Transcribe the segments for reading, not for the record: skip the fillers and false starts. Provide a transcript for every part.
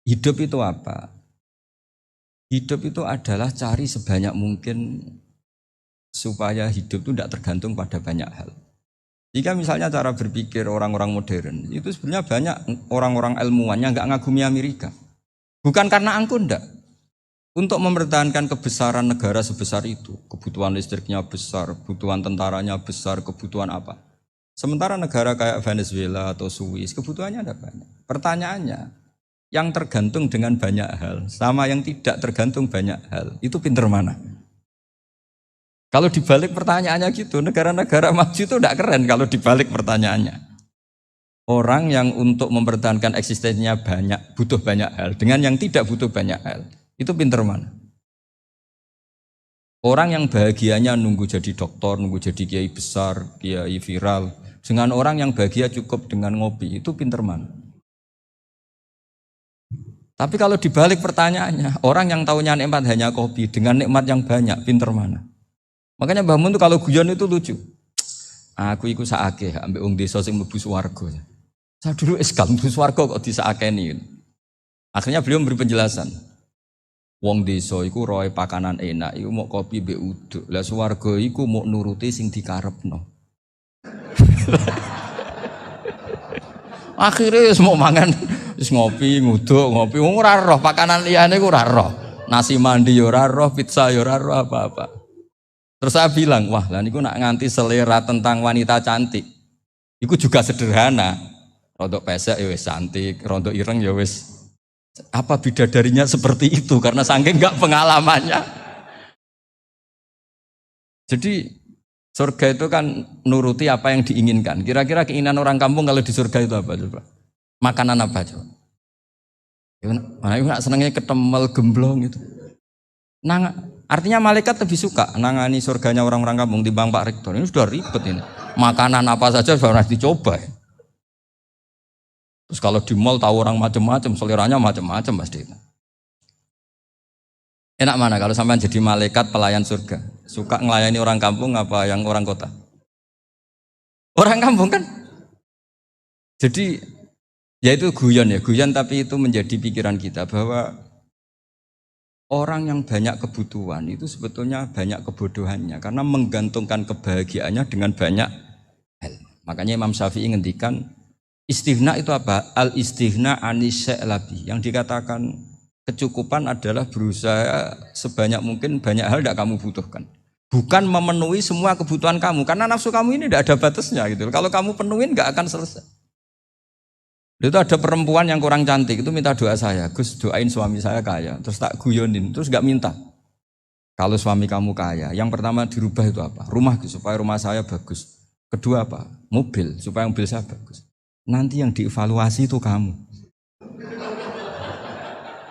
Hidup itu apa? Hidup itu adalah cari sebanyak mungkin supaya hidup itu tidak tergantung pada banyak hal. Jika misalnya cara berpikir orang-orang modern, itu sebenarnya banyak orang-orang ilmuwan yang nggak ngagumi Amerika. Bukan karena angkuh, enggak. Untuk mempertahankan kebesaran negara sebesar itu, kebutuhan listriknya besar, kebutuhan tentaranya besar, kebutuhan apa. Sementara negara kayak Venezuela atau Swiss, kebutuhannya ada banyak. Pertanyaannya, yang tergantung dengan banyak hal, sama yang tidak tergantung banyak hal, itu pinter mana? Kalau dibalik pertanyaannya gitu, negara-negara maju itu tidak keren kalau dibalik pertanyaannya. Orang yang untuk mempertahankan eksistensinya banyak, butuh banyak hal, dengan yang tidak butuh banyak hal, itu pinter mana? Orang yang bahagianya nunggu jadi dokter, nunggu jadi kiai besar, kiai viral, dengan orang yang bahagia cukup dengan ngopi, itu pinter mana? Tapi kalau dibalik pertanyaannya, orang yang tahunya nikmat hanya kopi, dengan nikmat yang banyak, pinter mana? Makanya Mbah Mun tuh kalau guyon itu lucu. Aku iku saake ambek wong desa sing mlebu swarga. Saya dulu eskal mlebu swarga kok disakeni. Akhirnya beliau memberi penjelasan. Wong desa iku roe pakanan enak, iku mau kopi mbek uduk. Lah swarga iku mau nuruti sing dikarepno. Akhirnya semua mangan wis ngopi, nguduk, ngopi. Wong ora roh pakanan liyane ku ora roh. Nasi mandi yo ora roh, pizza yo ora roh apa-apa. Terus saya bilang, wah lah niku nak nganti selera tentang wanita cantik. Iku juga sederhana. Rontok pesek ya wis cantik, rontok ireng ya wis. Apa bidadarinya seperti itu karena saking enggak pengalamannya. Jadi surga itu kan nuruti apa yang diinginkan. Kira-kira keinginan orang kampung kalau di surga itu apa coba? Makanan apa coba? Mana iku nak senengnya ketemel gemblong gitu. Artinya malaikat lebih suka nangani surganya orang-orang kampung timbang Pak Rektor. Ini sudah ribet ini. Makanan apa saja sudah harus dicoba. Ya. Terus kalau di mall tahu orang macam-macam, seleranya macam-macam pasti. Enak mana kalau sampai jadi malaikat pelayan surga? Suka ngelayani orang kampung apa yang orang kota? Orang kampung kan? Jadi ya itu guyon tapi itu menjadi pikiran kita bahwa orang yang banyak kebutuhan itu sebetulnya banyak kebodohannya karena menggantungkan kebahagiaannya dengan banyak hal. Makanya Imam Syafi'i ngendikan istighna itu apa? Al istighna anisya'i. Yang dikatakan kecukupan adalah berusaha sebanyak mungkin banyak hal tidak kamu butuhkan. Bukan memenuhi semua kebutuhan kamu karena nafsu kamu ini tidak ada batasnya gitu. Kalau kamu penuhin nggak akan selesai. Itu ada perempuan yang kurang cantik itu minta doa saya, Gus doain suami saya kaya, terus tak guyonin, terus nggak minta. Kalau suami kamu kaya, yang pertama dirubah itu apa? Rumah supaya rumah saya bagus. Kedua apa? Mobil supaya mobil saya bagus. Nanti yang dievaluasi itu kamu.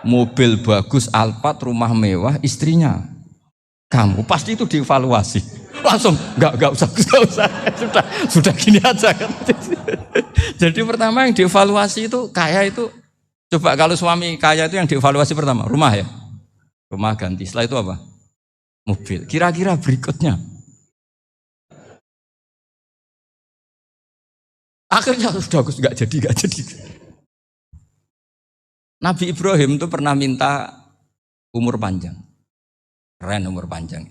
Mobil bagus, Alphard, rumah mewah, istrinya kamu pasti itu dievaluasi. Langsung enggak usah sudah gini aja kan. Jadi pertama yang dievaluasi itu kaya itu coba kalau suami kaya itu yang dievaluasi pertama rumah ya, rumah ganti. Setelah itu apa? Mobil. Kira-kira berikutnya akhirnya sudah nggak jadi. Nabi Ibrahim itu pernah minta umur panjang, keren umur panjang.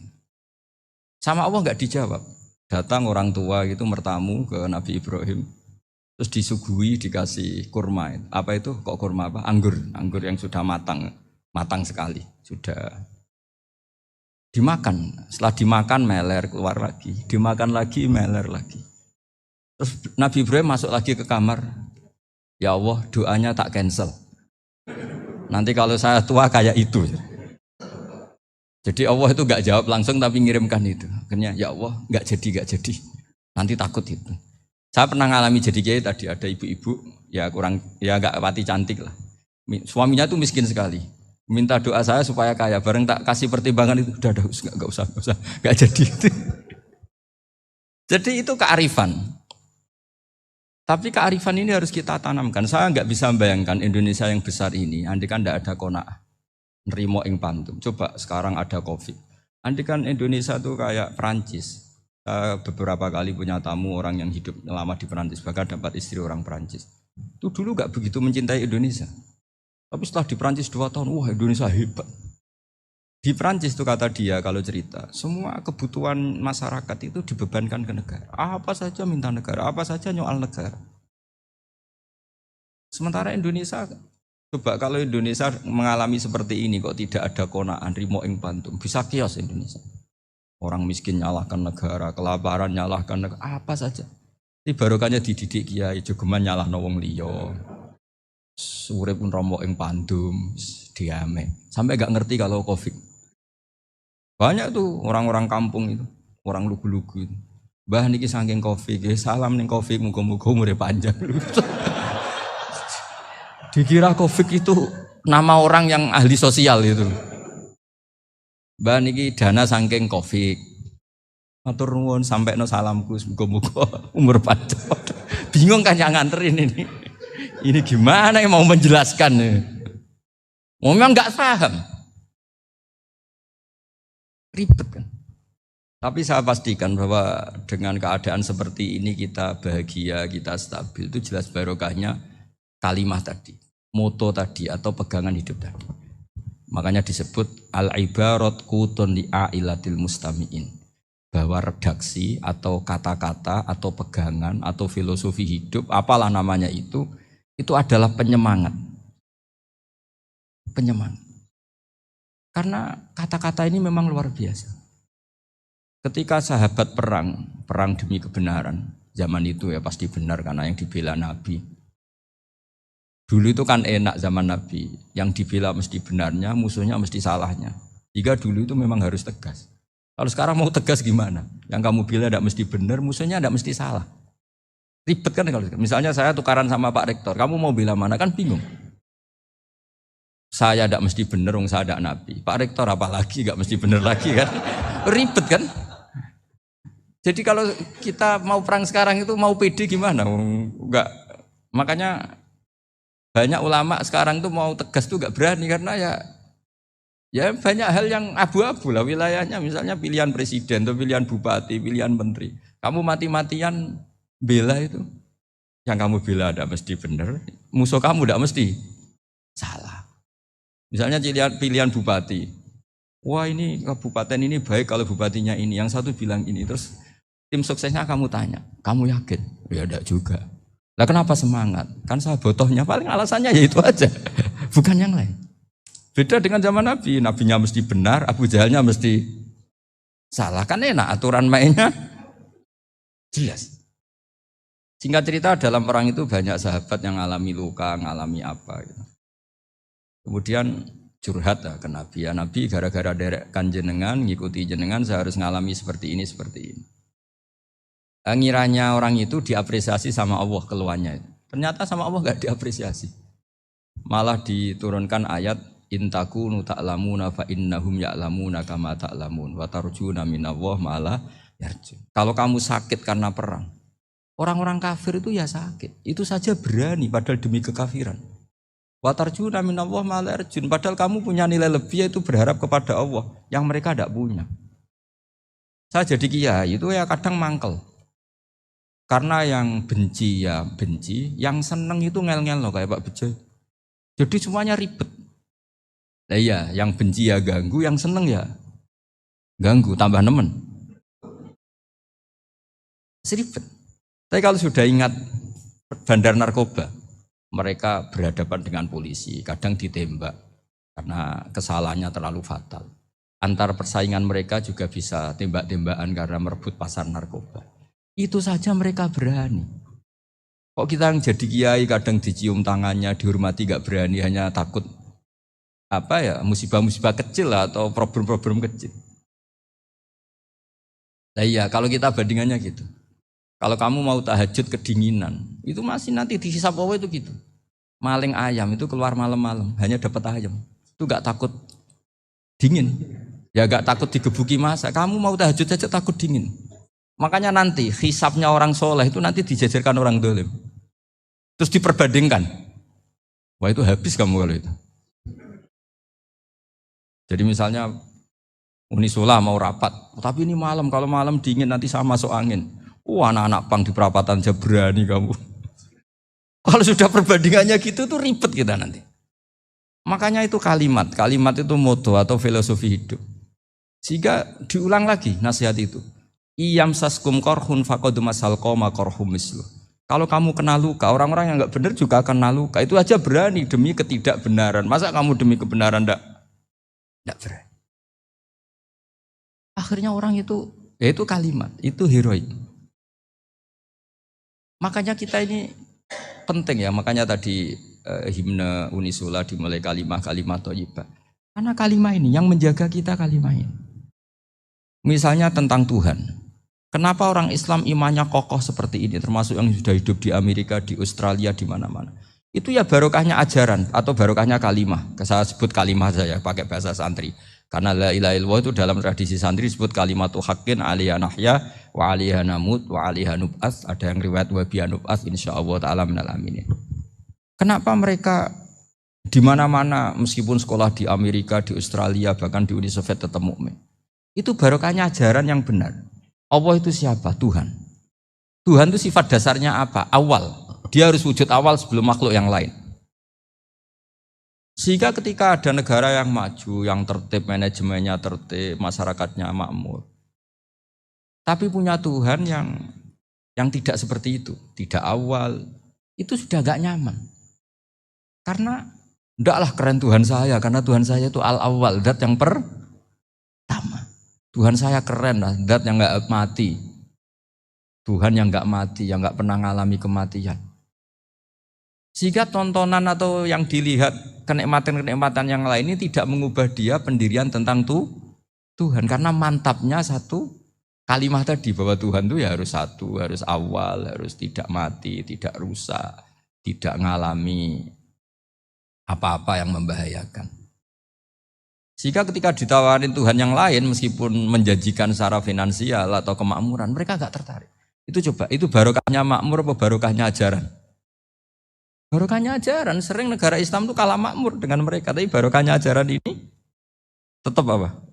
Sama Allah nggak dijawab. Datang orang tua gitu mertamu ke Nabi Ibrahim, terus disuguhi dikasih kurma. Apa itu? Kok kurma apa? Anggur yang sudah matang sekali, sudah dimakan. Setelah dimakan meler keluar lagi, dimakan lagi meler lagi. Terus Nabi Ibrahim masuk lagi ke kamar. Ya Allah, doanya tak cancel. Nanti kalau saya tua kayak itu. Jadi Allah itu gak jawab langsung tapi ngirimkan itu. Akhirnya ya Allah gak jadi. Nanti takut itu. Saya pernah ngalami jadi kiai tadi ada ibu-ibu ya gak pati cantik lah. Suaminya tuh miskin sekali. Minta doa saya supaya kaya. Bareng tak kasih pertimbangan itu udah gak usah gak jadi. Jadi itu kearifan. Tapi kearifan ini harus kita tanamkan. Saya nggak bisa membayangkan Indonesia yang besar ini. Andai kan tidak ada qanaah. Nerimo ing pantum. Coba sekarang ada Covid. Andai kan Indonesia tuh kayak Perancis. Beberapa kali punya tamu orang yang hidup lama di Perancis, bahkan dapat istri orang Perancis. Itu dulu gak begitu mencintai Indonesia. Tapi setelah di Prancis 2 tahun, wah Indonesia hebat. Di Prancis itu kata dia kalau cerita, semua kebutuhan masyarakat itu dibebankan ke negara. Apa saja minta negara, apa saja nyoal negara. Sementara Indonesia, coba kalau Indonesia mengalami seperti ini kok tidak ada konaan rimo ing pantum, bisa kios Indonesia. Orang miskin nyalahkan negara, kelaparan nyalahkan negara, apa saja. Ini barokahnya dididik kiai, jogeman nyalahno wong liya. Urip pun romo ing pandum, diame. Sampai gak ngerti kalau Covid. Banyak tuh orang-orang kampung itu, orang lugu-lugu itu. Mbah niki saking Covid, salam ning Covid, muga-muga umure panjang. Dikira Covid itu nama orang yang ahli sosial itu. Mbah niki dana saking Covid. Matur nuwun sampekno salamku, muga-muga umur panjang. Bingung kan yang nganterin ini. Ini gimana yang mau menjelaskan? Memang nggak paham. Ribet kan. Tapi saya pastikan bahwa dengan keadaan seperti ini kita bahagia, kita stabil, itu jelas barokahnya kalimat tadi, moto tadi atau pegangan hidup tadi. Makanya disebut al-ibarat qutun li'ailatil mustami'in, bahwa redaksi atau kata-kata atau pegangan atau filosofi hidup, apalah namanya itu adalah penyemangat. Penyemangat. Karena kata-kata ini memang luar biasa. Ketika sahabat perang demi kebenaran, zaman itu ya pasti benar karena yang dibela Nabi. Dulu itu kan enak zaman Nabi, yang dibela mesti benarnya, musuhnya mesti salahnya. Jika dulu itu memang harus tegas. Kalau sekarang mau tegas gimana? Yang kamu bela tidak mesti benar, musuhnya tidak mesti salah. Ribet kan kalau misalnya saya tukaran sama Pak Rektor, kamu mau bela mana kan bingung. Saya tidak mesti benar, saya tidak Nabi. Pak Rektor apalagi tidak mesti benar lagi kan? Ribet kan? Jadi kalau kita mau perang sekarang itu mau pede gimana? Enggak. Makanya banyak ulama sekarang tuh mau tegas tuh enggak berani karena ya banyak hal yang abu-abu lah wilayahnya. Misalnya pilihan presiden atau pilihan bupati, pilihan menteri. Kamu mati-matian bela itu, yang kamu bela tidak mesti benar, musuh kamu tidak mesti salah. Misalnya pilihan bupati, wah ini kabupaten ini baik kalau bupatinya ini, yang satu bilang ini, terus tim suksesnya kamu tanya, kamu yakin? Ya tidak juga. Lah kenapa semangat? Kan saya botohnya paling alasannya ya itu aja, bukan yang lain. Beda dengan zaman Nabi, Nabinya mesti benar, Abu Jahalnya mesti salah, kan enak aturan mainnya jelas. Singkat cerita dalam perang itu banyak sahabat yang alami luka, ngalami apa gitu. Kemudian curhat ke Nabi, ya Nabi gara-gara derekkan jenengan, ngikuti jenengan saya harus ngalami seperti ini. Ngiranya orang itu diapresiasi sama Allah keluarnya. Ternyata sama Allah gak diapresiasi. Malah diturunkan ayat intakunu ta'lamuna fa innahum ya'lamuna kama ta'lamun wa tarjuna minallah ma'ala yarjun. Kalau kamu sakit karena perang, orang-orang kafir itu ya sakit. Itu saja berani padahal demi kekafiran. Wa tarjuna minallah ma'ala yarjun. Padahal kamu punya nilai lebih yaitu berharap kepada Allah yang mereka tidak punya. Saya jadi kiai itu ya kadang mangkel. Karena yang benci ya benci, yang seneng itu ngel-ngel loh kayak Pak Bejo. Jadi semuanya ribet. Nah iya, yang benci ya ganggu, yang seneng ya ganggu, tambah nemen. Seribet. Tapi kalau sudah ingat bandar narkoba, mereka berhadapan dengan polisi, kadang ditembak karena kesalahannya terlalu fatal. Antar persaingan mereka juga bisa tembak-tembakan karena merebut pasar narkoba. Itu saja mereka berani. Kok kita yang jadi kiai kadang dicium tangannya, dihormati gak berani, hanya takut musibah-musibah kecil lah, atau problem-problem kecil. Nah iya, kalau kita bandingannya gitu. Kalau kamu mau tahajud kedinginan, itu masih nanti dihisab Allah itu gitu. Maling ayam itu keluar malam-malam, hanya dapat ayam. Itu gak takut dingin. Ya gak takut digebuki masa. Kamu mau tahajud saja takut dingin. Makanya nanti hisabnya orang soleh itu nanti dijajarkan orang dolim. Terus diperbandingkan. Wah itu habis kamu kalau itu. Jadi misalnya Unisula mau rapat, tapi ini malam, kalau malam dingin nanti sama masuk angin. Anak-anak pang di perapatan aja berani kamu. Kalau sudah perbandingannya gitu tuh ribet kita nanti. Makanya itu kalimat itu moto atau filosofi hidup. Sehingga diulang lagi nasihat itu. Iyam saskum korhun faqad masal qoma korhum mislu. Kalau kamu kena luka, orang-orang yang enggak benar juga kena luka. Itu aja berani demi ketidakbenaran. Masa kamu demi kebenaran enggak berani? Akhirnya orang itu, ya itu kalimat, itu heroik. Makanya kita ini penting ya, makanya tadi himne Unisula dimulai kalimat thayyibah. Karena kalimat ini yang menjaga kita kalimat ini. Misalnya tentang Tuhan. Kenapa orang Islam imannya kokoh seperti ini, termasuk yang sudah hidup di Amerika, di Australia, di mana-mana. Itu ya barokahnya ajaran atau barokahnya kalimah. Saya sebut kalimah saja pakai bahasa santri. Karena la ilaha illallah itu dalam tradisi santri disebut kalimatu haqqin alaiha nahya wa alaiha namut wa alaiha nub'ats. Ada yang riwayat wa biha nub'ats insyaallah taala minal aminin. Kenapa mereka di mana-mana meskipun sekolah di Amerika, di Australia, bahkan di Uni Soviet tetap mukmin? Itu barokahnya ajaran yang benar. Allah itu siapa? Tuhan. Tuhan itu sifat dasarnya apa? Awal. Dia harus wujud awal sebelum makhluk yang lain. Sehingga ketika ada negara yang maju, yang tertib, manajemennya tertib, masyarakatnya makmur, tapi punya Tuhan yang tidak seperti itu, tidak awal, itu sudah gak nyaman. Karena ndaklah keren Tuhan saya, karena Tuhan saya itu al-awwal, zat yang pertama. Tuhan saya keren lah, zat yang gak mati. Tuhan yang gak mati, yang gak pernah ngalami kematian. Sehingga tontonan atau yang dilihat kenikmatan-kenikmatan yang lain ini tidak mengubah dia pendirian tentang Tuhan. Karena mantapnya satu kalimat tadi bahwa Tuhan itu ya harus satu, harus awal, harus tidak mati, tidak rusak, tidak ngalami apa-apa yang membahayakan. Sehingga ketika ditawarin Tuhan yang lain meskipun menjanjikan secara finansial atau kemakmuran, mereka gak tertarik. Itu barokahnya makmur apa barokahnya ajaran? Barokahnya ajaran. Sering negara Islam itu kalah makmur dengan mereka, tapi barokahnya ajaran ini tetap apa?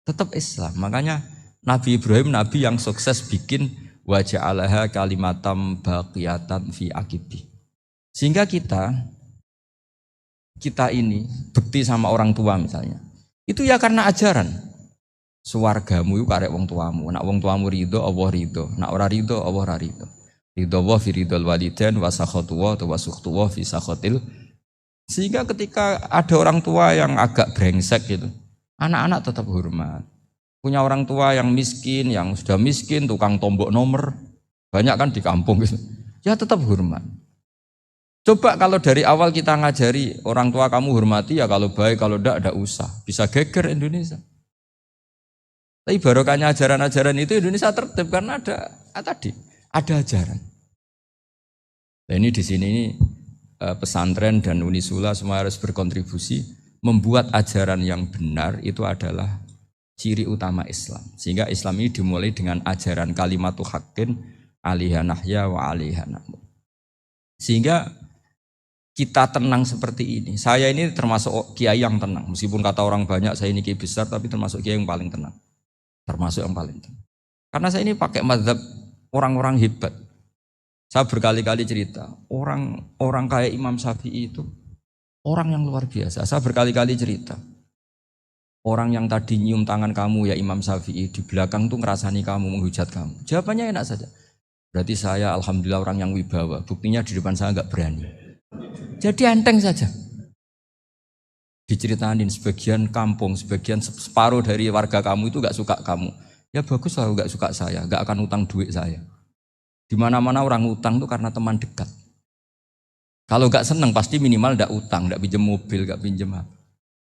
Tetap Islam. Makanya Nabi Ibrahim nabi yang sukses bikin wa ja'alaha kalimatam baqiyatan fi aqibi. Sehingga kita ini bekti sama orang tua misalnya. Itu ya karena ajaran. Suwargamu itu karek wong tuamu. Nak wong tuamu ridho, Allah ridho. Nak ora ridho, Allah ora ridho. Ridho wa fi ridhol walidain wa sakhatu wa sukhtu wa fi sakhatil. Sehingga ketika ada orang tua yang agak brengsek gitu, anak-anak tetap hormat. Punya orang tua yang miskin, yang sudah miskin, tukang tombok nomor, banyak kan di kampung gitu. Ya tetap hormat. Coba kalau dari awal kita ngajari orang tua kamu hormati ya, kalau baik, kalau enggak usah. Bisa geger Indonesia. Tapi barokahnya ajaran-ajaran itu Indonesia tertib karena ada ajaran. Nah ini di sini pesantren dan Unisula semua harus berkontribusi membuat ajaran yang benar itu adalah ciri utama Islam. Sehingga Islam ini dimulai dengan ajaran kalimatu haqqin alaiha nahya wa alaiha namut. Sehingga kita tenang seperti ini. Saya ini termasuk kiai yang tenang. Meskipun kata orang banyak saya ini kiai besar, tapi termasuk kiai yang paling tenang. Termasuk yang paling tenang. Karena saya ini pakai mazhab orang-orang hebat. Saya berkali-kali cerita, orang kayak Imam Syafi'i itu orang yang luar biasa. Saya berkali-kali cerita, orang yang tadi nyium tangan kamu ya Imam Syafi'i, di belakang tuh ngerasani kamu, menghujat kamu. Jawabannya enak saja. Berarti saya alhamdulillah orang yang wibawa. Buktinya di depan saya enggak berani. Jadi enteng saja. Diceritain sebagian kampung, sebagian separuh dari warga kamu itu enggak suka kamu. Ya bagus lah enggak suka saya, enggak akan utang duit saya. Di mana-mana orang utang itu karena teman dekat. Kalau enggak seneng pasti minimal enggak utang, enggak pinjam mobil, enggak pinjam apa.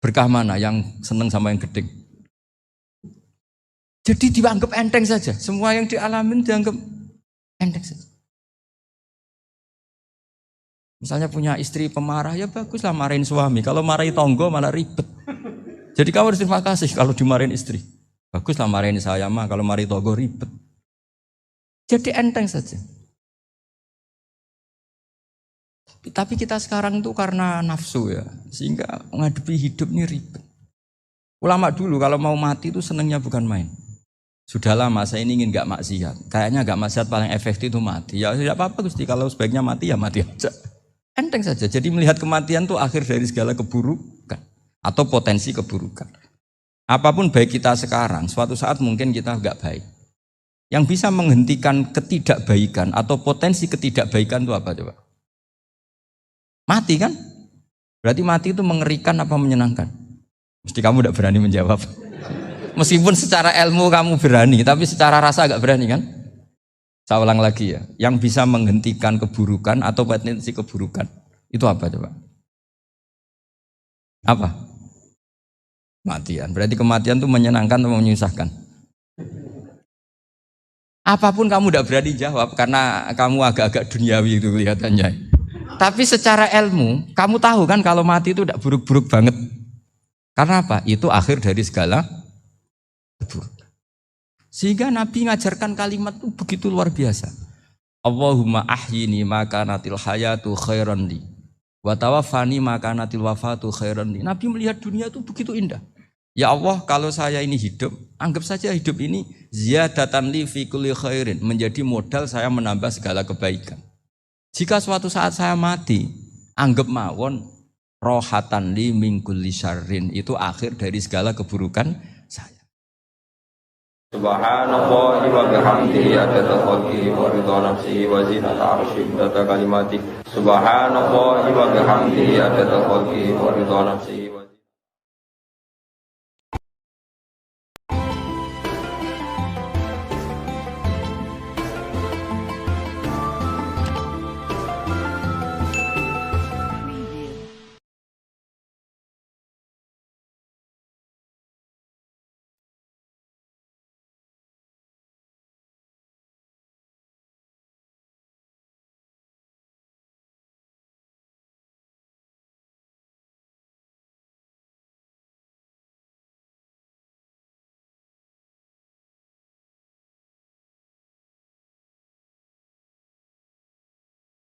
Berkah mana yang seneng sama yang gede. Jadi dianggap enteng saja. Semua yang dialamin dianggap enteng saja. Misalnya punya istri pemarah, ya baguslah marahin suami. Kalau marahin tonggo malah ribet. Jadi kamu harus terima kasih kalau dimarahin istri. Baguslah marahin saya mah, kalau marahin tonggo ribet. Jadi enteng saja. Tapi kita sekarang itu karena nafsu ya, sehingga menghadapi hidup ini ribet. Ulama dulu kalau mau mati itu senangnya bukan main. Sudah lama saya ini ingin gak maksiat. Kayaknya gak maksiat paling efektif itu mati. Ya tidak apa-apa Gusti, kalau sebaiknya mati ya mati aja. Enteng saja. Jadi melihat kematian itu akhir dari segala keburukan atau potensi keburukan. Apapun baik kita sekarang, suatu saat mungkin kita enggak baik. Yang bisa menghentikan ketidakbaikan atau potensi ketidakbaikan itu apa coba? Mati kan? Berarti mati itu mengerikan apa menyenangkan? Mesti kamu tidak berani menjawab. Meskipun secara ilmu kamu berani, tapi secara rasa agak berani kan? Saya ulang lagi ya, yang bisa menghentikan keburukan atau potensi keburukan itu apa coba? Apa? Kematian. Berarti kematian itu menyenangkan atau menyusahkan? Apapun kamu tidak berani jawab karena kamu agak-agak duniawi itu kelihatannya. Tapi secara ilmu, kamu tahu kan kalau mati itu tidak buruk-buruk banget. Karena apa? Itu akhir dari segala keburukan. Sehingga Nabi ngajarkan kalimat itu begitu luar biasa. Allahumma ahyini maka natil hayatu khairan li wa tawaffani maka natil wafatu khairan li. Nabi melihat dunia itu begitu indah. Ya Allah, kalau saya ini hidup, anggap saja hidup ini ziyadatan li fi kulli khairin, menjadi modal saya menambah segala kebaikan. Jika suatu saat saya mati, anggap mawon rohatan li min kulli syarrin, itu akhir dari segala keburukan saya. Subhanallah wa bihamdihi adada khalqihi wa ridha nafsihi wa zinata arsyihi wa adada kalimatihi. Subhanallah wa bihamdihi adada khalqihi wa ridha nafsihi